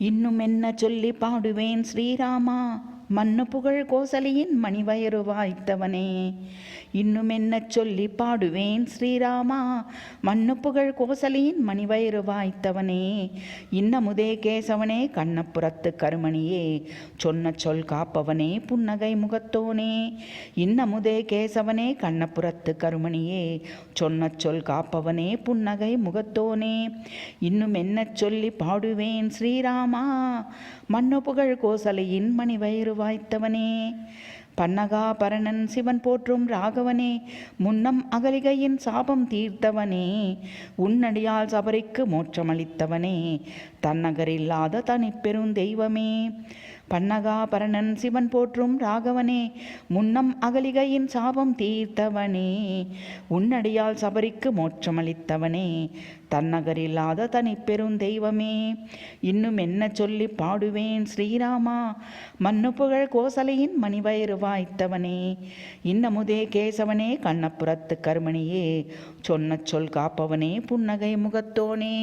இன்னும் என்ன சொல்லி பாடுவேன் ஸ்ரீராமா, மண்ணு புகழ் கோசலியின் மணிவயறு வாய்த்தவனே. இன்னும் என்ன சொல்லி பாடுவேன் ஸ்ரீராமா, மண்ணு புகழ் கோசலியின் மணிவயறு வாய்த்தவனே. இன்னமுதே கேசவனே கண்ணப்புறத்து கருமணியே, சொன்ன சொல் காப்பவனே புன்னகை முகத்தோனே. இன்னமுதே கேசவனே கண்ணப்புறத்து கருமணியே, சொன்ன சொல் காப்பவனே புன்னகை முகத்தோனே. இன்னும் என்ன சொல்லி பாடுவேன் ஸ்ரீராமா, மண்ணு புகழ் கோசலியின் மணிவயறு வாய்த்தவனே. பன்னகா பரணன் சிவன் போற்றும் ராகவனே, முன்னம் அகலிகையின் சாபம் தீர்த்தவனே. உன்னடியால் சபரிக்கு மோட்சமளித்தவனே, தன்னகரில்லாத தனிப்பெரும் தெய்வமே. பன்னகா பரணன் சிவன் போற்றும் ராகவனே, முன்னம் அகலிகையின் சாபம் தீர்த்தவனே. உன்னடியால் சபரிக்கு மோட்சமளித்தவனே, தன்னகரில்லாத தனிப்பெரும் தெய்வமே. இன்னும் என்ன சொல்லி பாடுவேன் ஸ்ரீராமா, மண்ணு புகழ் கோசலையின் மணிவயறு வாய்த்தவனே. இன்னமுதே கேசவனே கண்ணப்புறத்து கருமணியே, சொன்ன சொல் காப்பவனே புன்னகை முகத்தோனே.